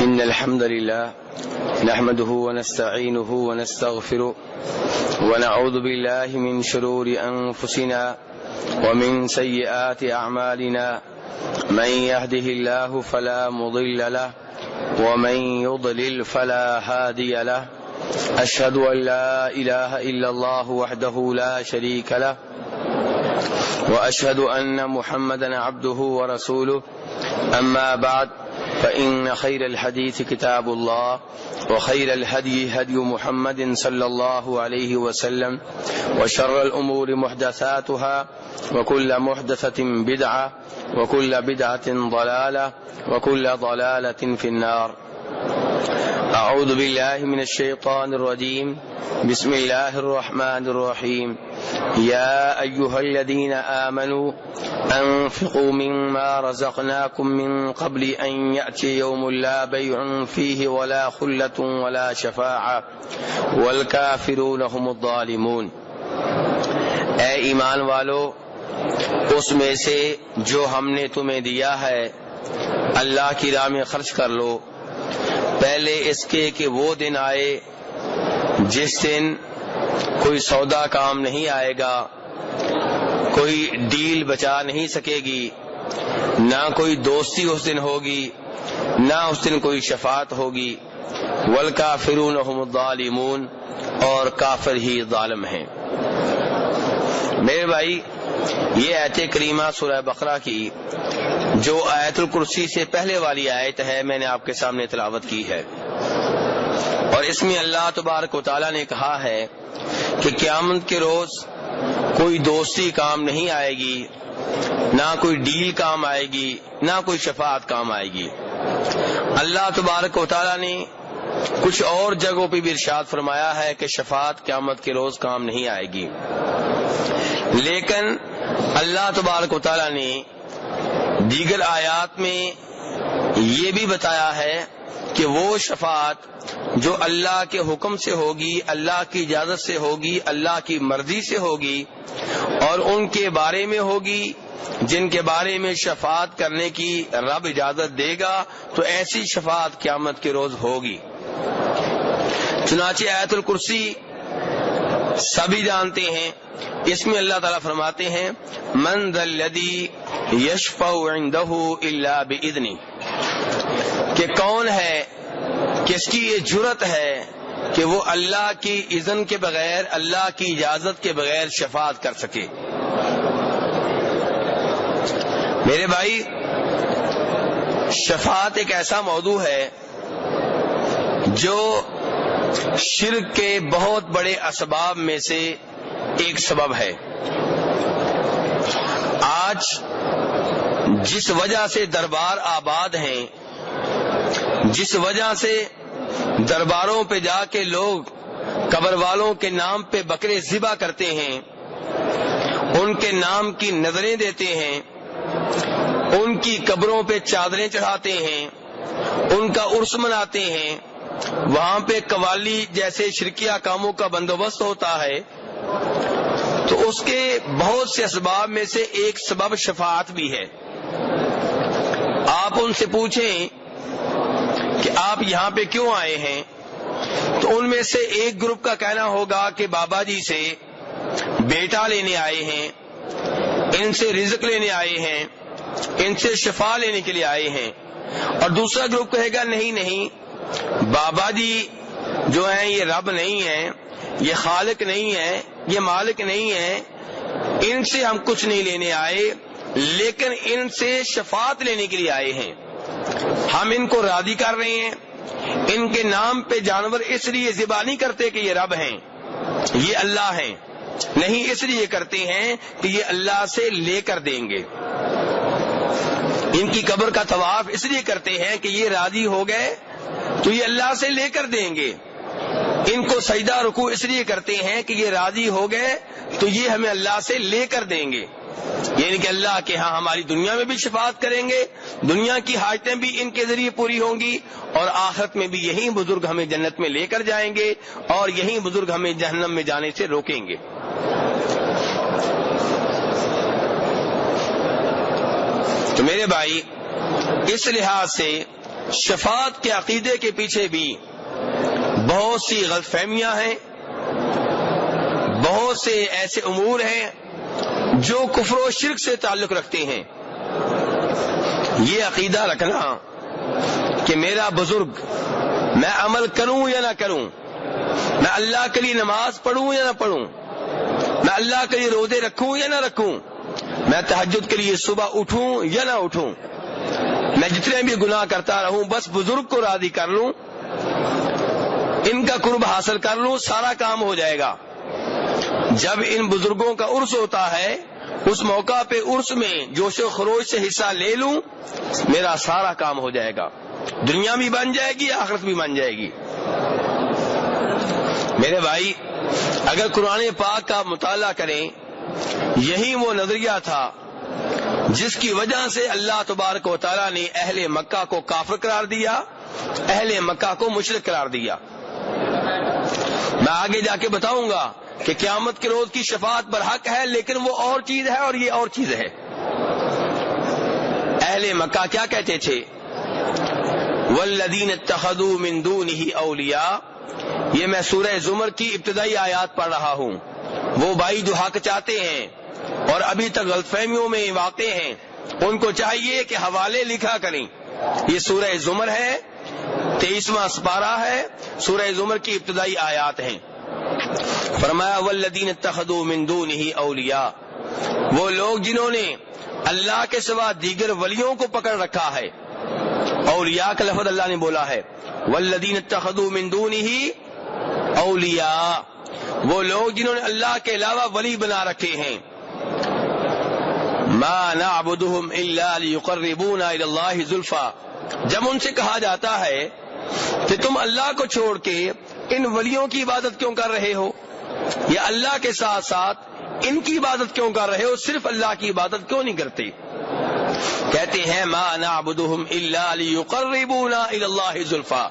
إن الحمد لله نحمده ونستعينه ونستغفره ونعوذ بالله من شرور أنفسنا ومن سيئات أعمالنا من يهده الله فلا مضل له ومن يضلل فلا هادي له أشهد أن لا إله إلا الله وحده لا شريك له وأشهد أن محمدا عبده ورسوله أما بعد فإن خير الحديث كتاب الله وخير الهدي هدي محمد صلى الله عليه وسلم وشر الأمور محدثاتها وكل محدثة بدعة وكل بدعة ضلالة وكل ضلالة في النار. أعوذ بالله من الشيطان الرجيم. بسم الله الرحمن الرحيم. يا أيها الذين آمنوا أنفقوا مما رزقناكم من قبل أن يأتي يوم لا بيع فيه ولا خلة ولا شفاعة والكافرون هم الظالمون. اے ایمان والو، اس میں سے جو ہم نے تمہیں دیا ہے اللہ کی راہ میں خرچ کر لو، پہلے اس کے کہ وہ دن آئے جس دن کوئی سودا کام نہیں آئے گا، کوئی ڈیل بچا نہیں سکے گی، نہ کوئی دوستی اس دن ہوگی، نہ اس دن کوئی شفاعت ہوگی. والکافرون هم الظالمون، اور کافر ہی ظالم ہیں. میرے بھائی، یہ آیت کریمہ سورہ بقرہ کی جو آیت الکرسی سے پہلے والی آیت ہے، میں نے آپ کے سامنے تلاوت کی ہے، اور اس میں اللہ تبارک و تعالیٰ نے کہا ہے کہ قیامت کے روز کوئی دوستی کام نہیں آئے گی، نہ کوئی ڈیل کام آئے گی، نہ کوئی شفاعت کام آئے گی. اللہ تبارک و تعالیٰ نے کچھ اور جگہوں پہ بھی ارشاد فرمایا ہے کہ شفاعت قیامت کے روز کام نہیں آئے گی، لیکن اللہ تبارک و تعالیٰ نے دیگر آیات میں یہ بھی بتایا ہے کہ وہ شفاعت جو اللہ کے حکم سے ہوگی، اللہ کی اجازت سے ہوگی، اللہ کی مرضی سے ہوگی، اور ان کے بارے میں ہوگی جن کے بارے میں شفاعت کرنے کی رب اجازت دے گا، تو ایسی شفاعت قیامت کے روز ہوگی. چنانچہ آیت الکرسی سبھی جانتے ہیں، اس میں اللہ تعالیٰ فرماتے ہیں من ذا الذی یشفع عندہ الا بإذنہ، کہ کون ہے، کس کی یہ جرت ہے کہ وہ اللہ کی اذن کے بغیر، اللہ کی اجازت کے بغیر شفاعت کر سکے. میرے بھائی، شفاعت ایک ایسا موضوع ہے جو شرک کے بہت بڑے اسباب میں سے ایک سبب ہے. آج جس وجہ سے دربار آباد ہیں، جس وجہ سے درباروں پہ جا کے لوگ قبر والوں کے نام پہ بکرے ذبح کرتے ہیں، ان کے نام کی نظریں دیتے ہیں، ان کی قبروں پہ چادریں چڑھاتے ہیں، ان کا عرس مناتے ہیں، وہاں پہ قوالی جیسے شرکیہ کاموں کا بندوبست ہوتا ہے، تو اس کے بہت سے اسباب میں سے ایک سبب شفاعت بھی ہے. آپ ان سے پوچھیں کہ آپ یہاں پہ کیوں آئے ہیں، تو ان میں سے ایک گروپ کا کہنا ہوگا کہ بابا جی سے بیٹا لینے آئے ہیں، ان سے رزق لینے آئے ہیں، ان سے شفا لینے کے لیے آئے ہیں. اور دوسرا گروپ کہے گا نہیں، بابا جی جو ہیں یہ رب نہیں ہیں، یہ خالق نہیں ہے، یہ مالک نہیں ہے، ان سے ہم کچھ نہیں لینے آئے، لیکن ان سے شفاعت لینے کے لیے آئے ہیں. ہم ان کو راضی کر رہے ہیں، ان کے نام پہ جانور اس لیے ذبح نہیں کرتے کہ یہ رب ہیں، یہ اللہ ہیں، نہیں، اس لیے کرتے ہیں کہ یہ اللہ سے لے کر دیں گے. ان کی قبر کا طواف اس لیے کرتے ہیں کہ یہ راضی ہو گئے تو یہ اللہ سے لے کر دیں گے. ان کو سجدہ رکوع اس لیے کرتے ہیں کہ یہ راضی ہو گئے تو یہ ہمیں اللہ سے لے کر دیں گے، یعنی کہ اللہ کے ہاں ہماری دنیا میں بھی شفاعت کریں گے، دنیا کی حاجتیں بھی ان کے ذریعے پوری ہوں گی، اور آخرت میں بھی یہی بزرگ ہمیں جنت میں لے کر جائیں گے، اور یہی بزرگ ہمیں جہنم میں جانے سے روکیں گے. تو میرے بھائی، اس لحاظ سے شفاعت کے عقیدے کے پیچھے بھی بہت سی غلط فہمیاں ہیں، بہت سے ایسے امور ہیں جو کفر و شرک سے تعلق رکھتے ہیں۔ یہ عقیدہ رکھنا کہ میرا بزرگ، میں عمل کروں یا نہ کروں، میں اللہ کے لیے نماز پڑھوں یا نہ پڑھوں، میں اللہ کے لیے روزے رکھوں یا نہ رکھوں، میں تہجد کے لیے صبح اٹھوں یا نہ اٹھوں، میں جتنے بھی گناہ کرتا رہوں بس بزرگ کو راضی کر لوں، ان کا قرب حاصل کر لوں، سارا کام ہو جائے گا۔ جب ان بزرگوں کا عرس ہوتا ہے، اس موقع پہ عرس میں جوش و خروش سے حصہ لے لوں، میرا سارا کام ہو جائے گا، دنیا بھی بن جائے گی، آخرت بھی بن جائے گی۔ میرے بھائی، اگر قرآن پاک کا مطالعہ کریں، یہی وہ نظریہ تھا جس کی وجہ سے اللہ تبارک و تعالیٰ نے اہل مکہ کو کافر قرار دیا، اہل مکہ کو مشرک قرار دیا۔ میں آگے جا کے بتاؤں گا کہ قیامت کے روز کی شفاعت برحق ہے، لیکن وہ اور چیز ہے اور یہ اور چیز ہے۔ اہل مکہ کیا کہتے تھے؟ والذین اتخذوا من دونہ اولیاء، یہ میں سورہ زمر کی ابتدائی آیات پڑھ رہا ہوں۔ وہ بھائی جو حق چاہتے ہیں اور ابھی تک غلط فہمیوں میں واقع ہیں، ان کو چاہیے کہ حوالے لکھا کریں۔ یہ سورہ زمر ہے، 23واں سپارہ ہے، سورہ زمر کی ابتدائی آیات ہیں۔ فرمایا والذین اتخذوا من دونہ اولیاء، وہ لوگ جنہوں نے اللہ کے سوا دیگر ولیوں کو پکڑ رکھا ہے۔ اولیاء کا لفظ اللہ نے بولا ہے، والذین اتخذوا من دونہ اولیاء، وہ لوگ جنہوں نے اللہ کے علاوہ ولی بنا رکھے ہیں۔ ما نعبدهم الا ليقربونا الى الله زلفا، جب ان سے کہا جاتا ہے کہ تم اللہ کو چھوڑ کے ان ولیوں کی عبادت کیوں کر رہے ہو، یا اللہ کے ساتھ ساتھ ان کی عبادت کیوں کر رہے ہو، صرف اللہ کی عبادت کیوں نہیں کرتے؟ کہتے ہیں ما نعبدهم الا ليقربونا الى الله زلفا،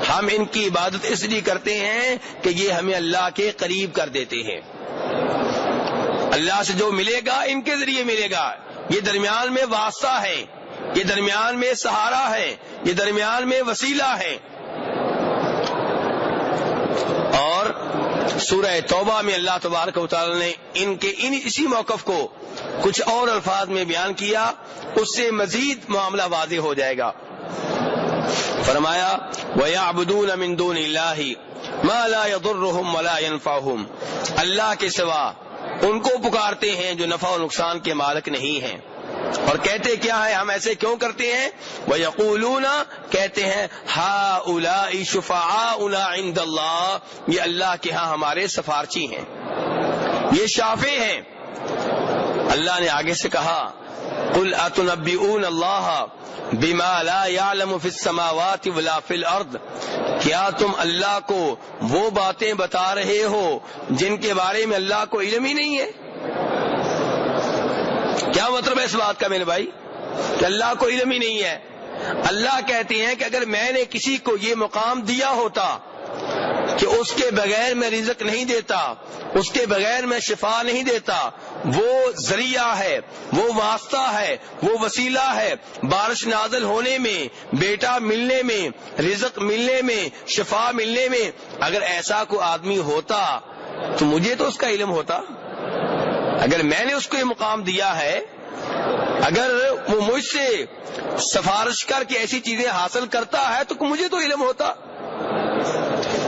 ہم ان کی عبادت اس لیے کرتے ہیں کہ یہ ہمیں اللہ کے قریب کر دیتے ہیں۔ اللہ سے جو ملے گا ان کے ذریعے ملے گا، یہ درمیان میں واسطہ ہے، یہ درمیان میں سہارا ہے، یہ درمیان میں وسیلہ ہے۔ اور سورہ توبہ میں اللہ تبارک و تعالی نے اسی موقف کو کچھ اور الفاظ میں بیان کیا، اس سے مزید معاملہ واضح ہو جائے گا۔ فرمایا وَيَعْبُدُونَ مِن دُونِ اللَّهِ مَا لَا يَضُرُّهُمْ وَلَا يَنفَعُهُمْ، اللہ کے سوا ان کو پکارتے ہیں جو نفع و نقصان کے مالک نہیں ہیں، اور کہتے کیا ہے، ہم ایسے کیوں کرتے ہیں؟ وَيَقُولُونَ، کہتے ہیں هَؤُلَاءِ شُفَعَاؤُنَا عِندَ اللَّهِ، یہ اللہ کے ہاں ہمارے سفارچی ہیں، یہ شافع ہیں۔ اللہ نے آگے سے کہا قُلْ أَتُنَبِّئُونَ اللَّهَ بما لا يعلم في السماوات ولا في الارض، کیا تم اللہ کو وہ باتیں بتا رہے ہو جن کے بارے میں اللہ کو علم ہی نہیں ہے؟ کیا مطلب ہے اس بات کا میرے بھائی کہ اللہ کو علم ہی نہیں ہے؟ اللہ کہتے ہیں کہ اگر میں نے کسی کو یہ مقام دیا ہوتا کہ اس کے بغیر میں رزق نہیں دیتا، اس کے بغیر میں شفا نہیں دیتا، وہ ذریعہ ہے، وہ واسطہ ہے، وہ وسیلہ ہے بارش نازل ہونے میں، بیٹا ملنے میں، رزق ملنے میں، شفا ملنے میں، اگر ایسا کوئی آدمی ہوتا تو مجھے تو اس کا علم ہوتا۔ اگر میں نے اس کو یہ مقام دیا ہے، اگر وہ مجھ سے سفارش کر کے ایسی چیزیں حاصل کرتا ہے تو مجھے تو علم ہوتا،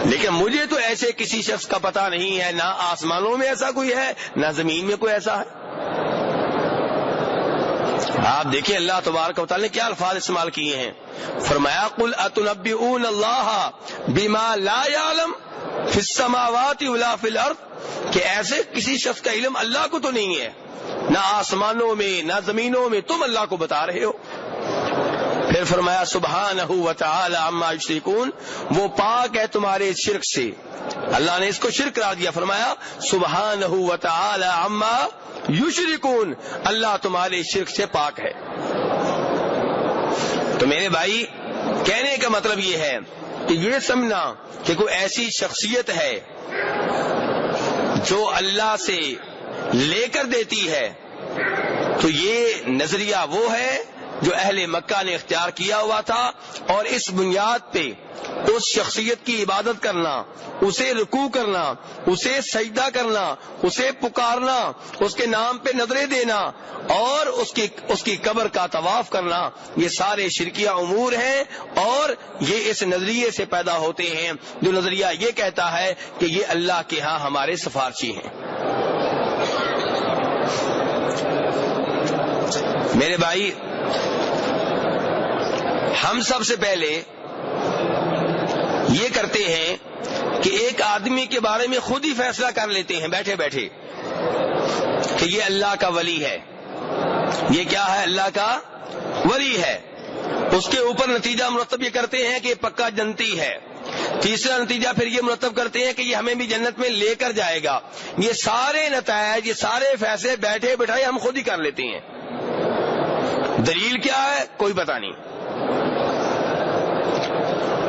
لیکن مجھے تو ایسے کسی شخص کا پتہ نہیں ہے، نہ آسمانوں میں ایسا کوئی ہے، نہ زمین میں کوئی ایسا ہے۔ آپ دیکھیں اللہ تبارک و تعالی نے کیا الفاظ استعمال کیے ہیں۔ فرمایا قل اتنبئون اللہ بما لا يعلم فی السماوات ولا فی الارض، کہ ایسے کسی شخص کا علم اللہ کو تو نہیں ہے، نہ آسمانوں میں نہ زمینوں میں، تم اللہ کو بتا رہے ہو۔ پھر فرمایا سبحانہ وتعالی عما یشرکون، وہ پاک ہے تمہارے شرک سے، اللہ نے اس کو شرک قرار دیا۔ فرمایا سبحانہ وتعالی عما یشرکون، اللہ تمہارے شرک سے پاک ہے۔ تو میرے بھائی کہنے کا مطلب یہ ہے کہ یہ سمجھنا کہ کوئی ایسی شخصیت ہے جو اللہ سے لے کر دیتی ہے، تو یہ نظریہ وہ ہے جو اہل مکہ نے اختیار کیا ہوا تھا، اور اس بنیاد پہ اس شخصیت کی عبادت کرنا، اسے رکوع کرنا، اسے سجدہ کرنا، اسے پکارنا، اس کے نام پہ نظریں دینا اور اس کی قبر کا طواف کرنا، یہ سارے شرکیہ امور ہیں، اور یہ اس نظریے سے پیدا ہوتے ہیں جو نظریہ یہ کہتا ہے کہ یہ اللہ کے ہاں ہمارے سفارشی ہیں۔ میرے بھائی، ہم سب سے پہلے یہ کرتے ہیں کہ ایک آدمی کے بارے میں خود ہی فیصلہ کر لیتے ہیں بیٹھے بیٹھے کہ یہ اللہ کا ولی ہے، یہ کیا ہے؟ اللہ کا ولی ہے۔ اس کے اوپر نتیجہ مرتب یہ کرتے ہیں کہ یہ پکا جنتی ہے۔ تیسرا نتیجہ پھر یہ مرتب کرتے ہیں کہ یہ ہمیں بھی جنت میں لے کر جائے گا۔ یہ سارے نتائج، یہ سارے فیصلے بیٹھے بٹھائے ہم خود ہی کر لیتے ہیں۔ دلیل کیا ہے؟ کوئی پتہ نہیں۔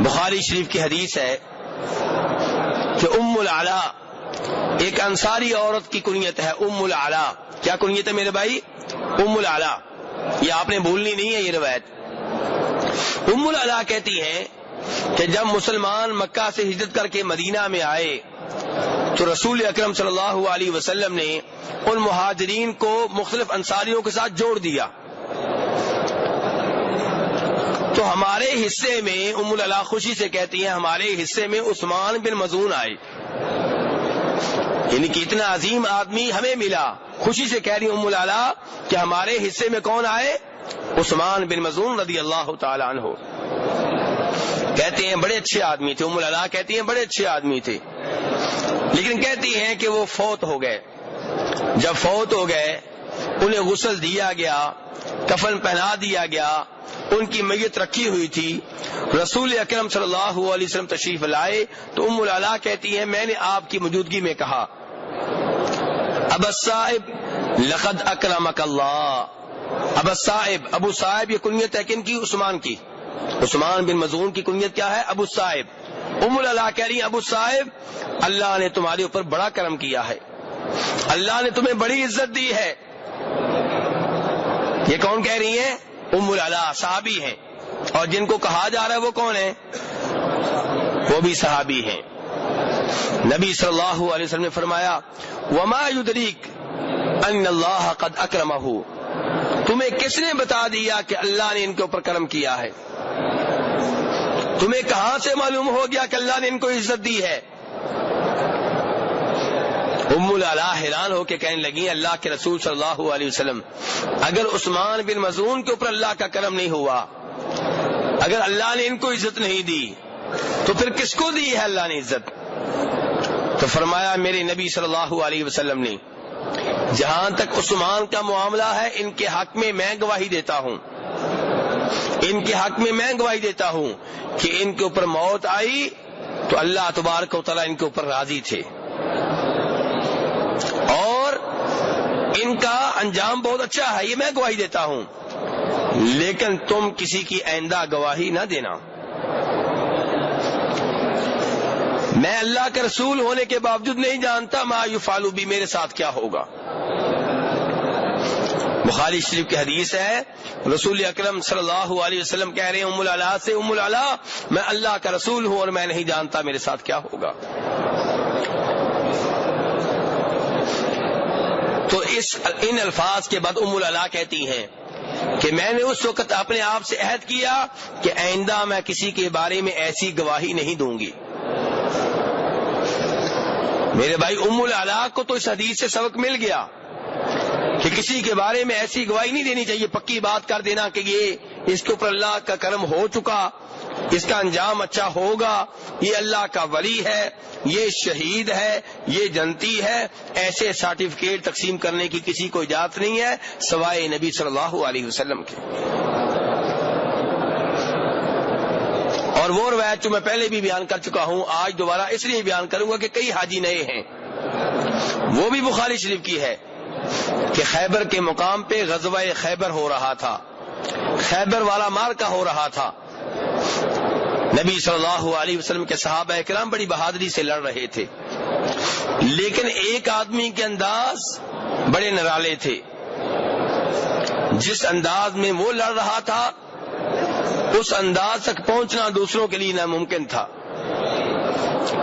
بخاری شریف کی حدیث ہے کہ ام العلا، ایک انصاری عورت کی کنیت ہے ام العلا۔ کیا کنیت ہے میرے بھائی؟ ام العلا۔ یہ آپ نے بھولنی نہیں ہے یہ روایت۔ ام العلا کہتی ہیں کہ جب مسلمان مکہ سے ہجرت کر کے مدینہ میں آئے تو رسول اکرم صلی اللہ علیہ وسلم نے ان مہاجرین کو مختلف انصاریوں کے ساتھ جوڑ دیا، تو ہمارے حصے میں ام العلا خوشی سے کہتی ہیں ہمارے حصے میں عثمان بن مظعون آئے، یعنی کہ اتنا عظیم آدمی ہمیں ملا۔ خوشی سے کہہ رہی ام العلا کہ ہمارے حصے میں کون آئے؟ عثمان بن مظعون رضی اللہ تعالی عنہ۔ کہتے ہیں بڑے اچھے آدمی تھے، ام العلا کہتی ہیں بڑے اچھے آدمی تھے، لیکن کہتی ہیں کہ وہ فوت ہو گئے۔ جب فوت ہو گئے انہیں غسل دیا گیا، کفن پہنا دیا گیا، ان کی میت رکھی ہوئی تھی، رسول اکرم صلی اللہ علیہ وسلم تشریف لائے تو ام العلا کہتی ہیں میں نے آپ کی موجودگی میں کہا ابا صاحب لقد اکرمک اللہ۔ ابا صاحب، ابو صاحب یہ کنیت ہے کن کی؟ عثمان کی۔ عثمان بن مظعون کی کنیت کیا ہے؟ ابو صاحب۔ ام العلا کہہ رہی ہیں ابو صاحب اللہ نے تمہارے اوپر بڑا کرم کیا ہے، اللہ نے تمہیں بڑی عزت دی ہے۔ یہ کون کہہ رہی ہیں؟ ام العلا، صحابی ہیں، اور جن کو کہا جا رہا ہے وہ کون ہیں؟ وہ بھی صحابی ہیں۔ نبی صلی اللہ علیہ وسلم نے فرمایا وما یدریک ان اللہ قد اکرمہ، تمہیں کس نے بتا دیا کہ اللہ نے ان کے اوپر کرم کیا ہے؟ تمہیں کہاں سے معلوم ہو گیا کہ اللہ نے ان کو عزت دی ہے؟ ام العلا حیران ہو کے کہنے لگی اللہ کے رسول صلی اللہ علیہ وسلم، اگر عثمان بن مظعون کے اوپر اللہ کا کرم نہیں ہوا، اگر اللہ نے ان کو عزت نہیں دی، تو پھر کس کو دی ہے اللہ نے عزت؟ تو فرمایا میرے نبی صلی اللہ علیہ وسلم نے جہاں تک عثمان کا معاملہ ہے ان کے حق میں میں گواہی دیتا ہوں، ان کے حق میں میں گواہی دیتا ہوں کہ ان کے اوپر موت آئی تو اللہ تبارک و تعالیٰ ان کے اوپر راضی تھے اور ان کا انجام بہت اچھا ہے، یہ میں گواہی دیتا ہوں، لیکن تم کسی کی آئندہ گواہی نہ دینا۔ میں اللہ کے رسول ہونے کے باوجود نہیں جانتا ما یفعل بی، میرے ساتھ کیا ہوگا۔ بخاری شریف کی حدیث ہے رسول اکرم صلی اللہ علیہ وسلم کہہ رہے ہیں ام العلا سے ام العلا میں اللہ کا رسول ہوں اور میں نہیں جانتا میرے ساتھ کیا ہوگا۔ تو ان الفاظ کے بعد ام العلا کہتی ہیں کہ میں نے اس وقت اپنے آپ سے عہد کیا کہ آئندہ میں کسی کے بارے میں ایسی گواہی نہیں دوں گی۔ میرے بھائی ام العلا کو تو اس حدیث سے سبق مل گیا کہ کسی کے بارے میں ایسی گواہی نہیں دینی چاہیے، پکی بات کر دینا کہ یہ اس کے اوپر اللہ کا کرم ہو چکا، اس کا انجام اچھا ہوگا، یہ اللہ کا ولی ہے، یہ شہید ہے، یہ جنتی ہے، ایسے سرٹیفکیٹ تقسیم کرنے کی کسی کو اجازت نہیں ہے سوائے نبی صلی اللہ علیہ وسلم کے۔ اور وہ روایت جو میں پہلے بھی بیان کر چکا ہوں آج دوبارہ اس لیے بیان کروں گا کہ کئی حاجی نئے ہیں، وہ بھی بخاری شریف کی ہے کہ خیبر کے مقام پہ غزوہ خیبر ہو رہا تھا، خیبر والا مارکا ہو رہا تھا، نبی صلی اللہ علیہ وسلم کے صحابہ کرام بڑی بہادری سے لڑ رہے تھے، لیکن ایک آدمی کے انداز بڑے نرالے تھے، جس انداز میں وہ لڑ رہا تھا اس انداز تک پہنچنا دوسروں کے لیے ناممکن تھا،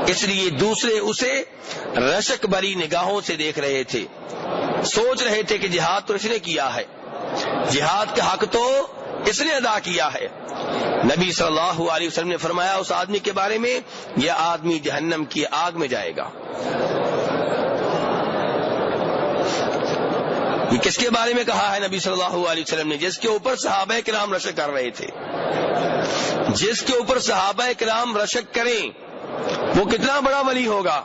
اس لیے دوسرے اسے رشک بری نگاہوں سے دیکھ رہے تھے، سوچ رہے تھے کہ جہاد تو اس نے کیا ہے، جہاد کا حق تو اس نے ادا کیا ہے۔ نبی صلی اللہ علیہ وسلم نے فرمایا اس آدمی کے بارے میں، یہ آدمی جہنم کی آگ میں جائے گا۔ یہ کس کے بارے میں کہا ہے نبی صلی اللہ علیہ وسلم نے؟ جس کے اوپر صحابہ کرام رشک کر رہے تھے۔ جس کے اوپر صحابہ کرام رشک کریں وہ کتنا بڑا ولی ہوگا؟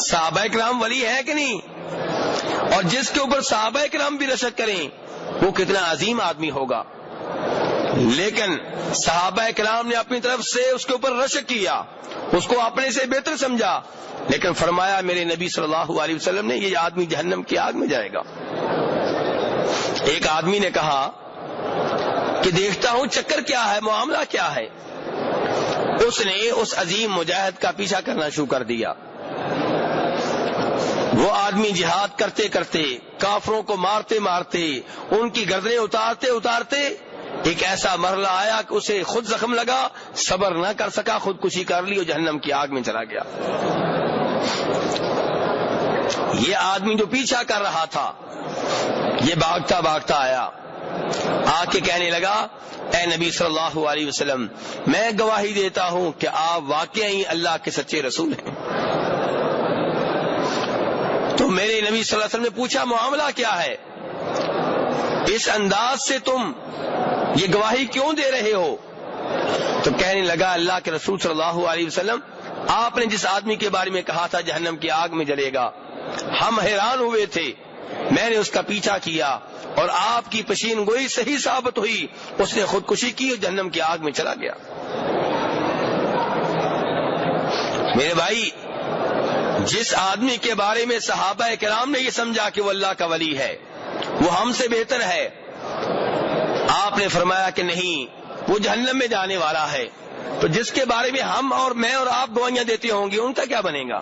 صحابہ کرام ولی ہے کہ نہیں؟ اور جس کے اوپر صحابہ کرام بھی رشک کریں وہ کتنا عظیم آدمی ہوگا۔ لیکن صحابہ کرام نے اپنی طرف سے اس کے اوپر رشک کیا، اس کو اپنے سے بہتر سمجھا، لیکن فرمایا میرے نبی صلی اللہ علیہ وسلم نے یہ آدمی جہنم کی آگ میں جائے گا۔ ایک آدمی نے کہا کہ دیکھتا ہوں چکر کیا ہے، معاملہ کیا ہے؟ اس نے اس عظیم مجاہد کا پیچھا کرنا شروع کر دیا۔ وہ آدمی جہاد کرتے کرتے، کافروں کو مارتے مارتے، ان کی گردنیں اتارتے اتارتے ایک ایسا مرحلہ آیا کہ اسے خود زخم لگا، صبر نہ کر سکا، خودکشی کر لی اور جہنم کی آگ میں چلا گیا۔ یہ آدمی جو پیچھا کر رہا تھا یہ بھاگتا بھاگتا آیا، آ کے کہنے لگا اے نبی صلی اللہ علیہ وسلم، میں گواہی دیتا ہوں کہ آپ واقعی اللہ کے سچے رسول ہیں۔ تو میرے نبی صلی اللہ علیہ وسلم نے پوچھا معاملہ کیا ہے؟ اس انداز سے تم یہ گواہی کیوں دے رہے ہو؟ تو کہنے لگا اللہ کے رسول صلی اللہ علیہ وسلم، آپ نے جس آدمی کے بارے میں کہا تھا جہنم کی آگ میں جلے گا، ہم حیران ہوئے تھے، میں نے اس کا پیچھا کیا اور آپ کی پشین گوئی صحیح ثابت ہوئی، اس نے خودکشی کی اور جہنم کی آگ میں چلا گیا۔ میرے بھائی، جس آدمی کے بارے میں صحابہ کرام نے یہ سمجھا کہ وہ اللہ کا ولی ہے، وہ ہم سے بہتر ہے، آپ نے فرمایا کہ نہیں وہ جہنم میں جانے والا ہے، تو جس کے بارے میں ہم اور میں اور آپ گواہیاں دیتے ہوں گے ان کا کیا بنے گا؟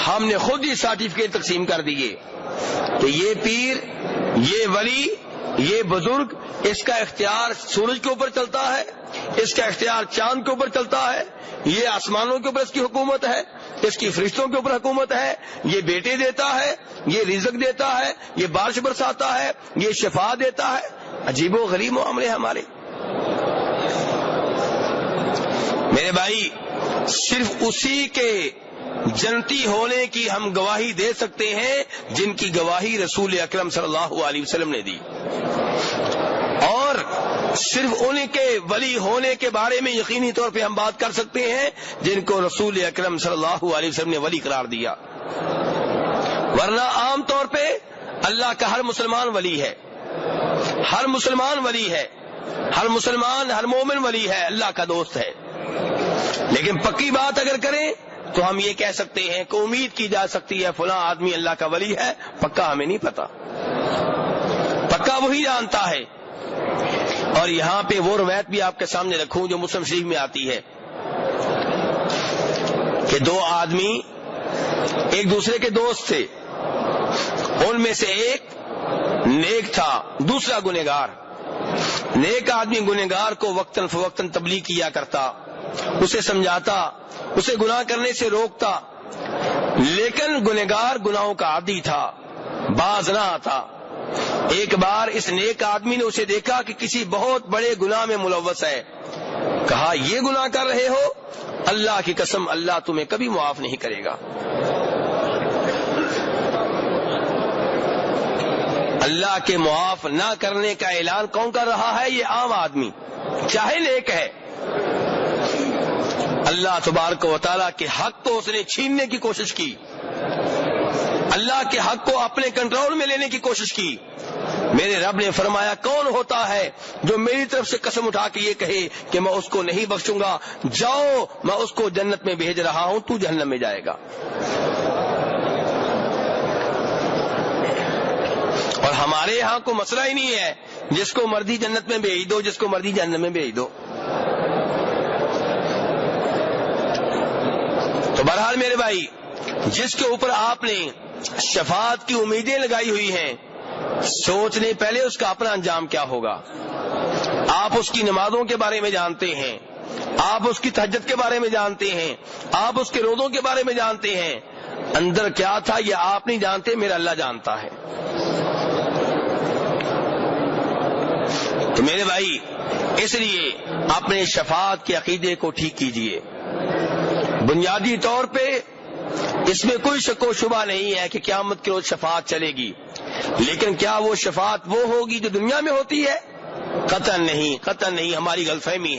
ہم نے خود ہی سرٹیفکیٹ تقسیم کر دیے کہ یہ پیر، یہ ولی، یہ بزرگ، اس کا اختیار سورج کے اوپر چلتا ہے، اس کا اختیار چاند کے اوپر چلتا ہے، یہ آسمانوں کے اوپر اس کی حکومت ہے، اس کی فرشتوں کے اوپر حکومت ہے، یہ بیٹے دیتا ہے، یہ رزق دیتا ہے، یہ بارش برساتا ہے، یہ شفا دیتا ہے۔ عجیب و غریب معاملے ہمارے۔ میرے بھائی، صرف اسی کے جنتی ہونے کی ہم گواہی دے سکتے ہیں جن کی گواہی رسول اکرم صلی اللہ علیہ وسلم نے دی، اور صرف ان کے ولی ہونے کے بارے میں یقینی طور پہ ہم بات کر سکتے ہیں جن کو رسول اکرم صلی اللہ علیہ وسلم نے ولی قرار دیا۔ ورنہ عام طور پہ اللہ کا ہر مسلمان ولی ہے، ہر مسلمان ولی ہے، ہر مسلمان، ہر مومن ولی ہے، اللہ کا دوست ہے۔ لیکن پکی بات اگر کریں تو ہم یہ کہہ سکتے ہیں کہ امید کی جا سکتی ہے فلاں آدمی اللہ کا ولی ہے، پکا ہمیں نہیں پتا، پکا وہی جانتا ہے۔ اور یہاں پہ وہ روایت بھی آپ کے سامنے رکھوں جو مسلم شریف میں آتی ہے کہ دو آدمی ایک دوسرے کے دوست تھے، ان میں سے ایک نیک تھا، دوسرا گنہگار۔ نیک آدمی گنہگار کو وقتاً فوقتاً تبلیغ کیا کرتا، اسے سمجھاتا، اسے گناہ کرنے سے روکتا، لیکن گنہگار گناہوں کا عادی تھا، باز نہ آتا۔ ایک بار اس نیک آدمی نے اسے دیکھا کہ کسی بہت بڑے گناہ میں ملوث ہے، کہا یہ گناہ کر رہے ہو، اللہ کی قسم اللہ تمہیں کبھی معاف نہیں کرے گا۔ اللہ کے معاف نہ کرنے کا اعلان کون کر رہا ہے؟ یہ عام آدمی، چاہے نیک ہے۔ اللہ تبارک و تعالیٰ کے حق کو اس نے چھیننے کی کوشش کی، اللہ کے حق کو اپنے کنٹرول میں لینے کی کوشش کی۔ میرے رب نے فرمایا کون ہوتا ہے جو میری طرف سے قسم اٹھا کے یہ کہے کہ میں اس کو نہیں بخشوں گا، جاؤ میں اس کو جنت میں بھیج رہا ہوں، تو جہنم میں جائے گا۔ اور ہمارے یہاں کو مسئلہ ہی نہیں ہے جس کو مرضی جنت میں بھیج دو، جس کو مرضی جہنم میں بھیج دو۔ تو بہرحال میرے بھائی، جس کے اوپر آپ نے شفاعت کی امیدیں لگائی ہوئی ہیں، سوچنے پہلے اس کا اپنا انجام کیا ہوگا۔ آپ اس کی نمازوں کے بارے میں جانتے ہیں، آپ اس کی تہجد کے بارے میں جانتے ہیں، آپ اس کے روزوں کے بارے میں جانتے ہیں، اندر کیا تھا یہ آپ نہیں جانتے، میرا اللہ جانتا ہے۔ تو میرے بھائی، اس لیے اپنے شفاعت کے عقیدے کو ٹھیک کیجئے۔ بنیادی طور پہ اس میں کوئی شک و شبہ نہیں ہے کہ قیامت کے روز شفاعت چلے گی، لیکن کیا وہ شفاعت وہ ہوگی جو دنیا میں ہوتی ہے؟ قطعاً نہیں، قطعاً نہیں، ہماری غلط فہمی ہے۔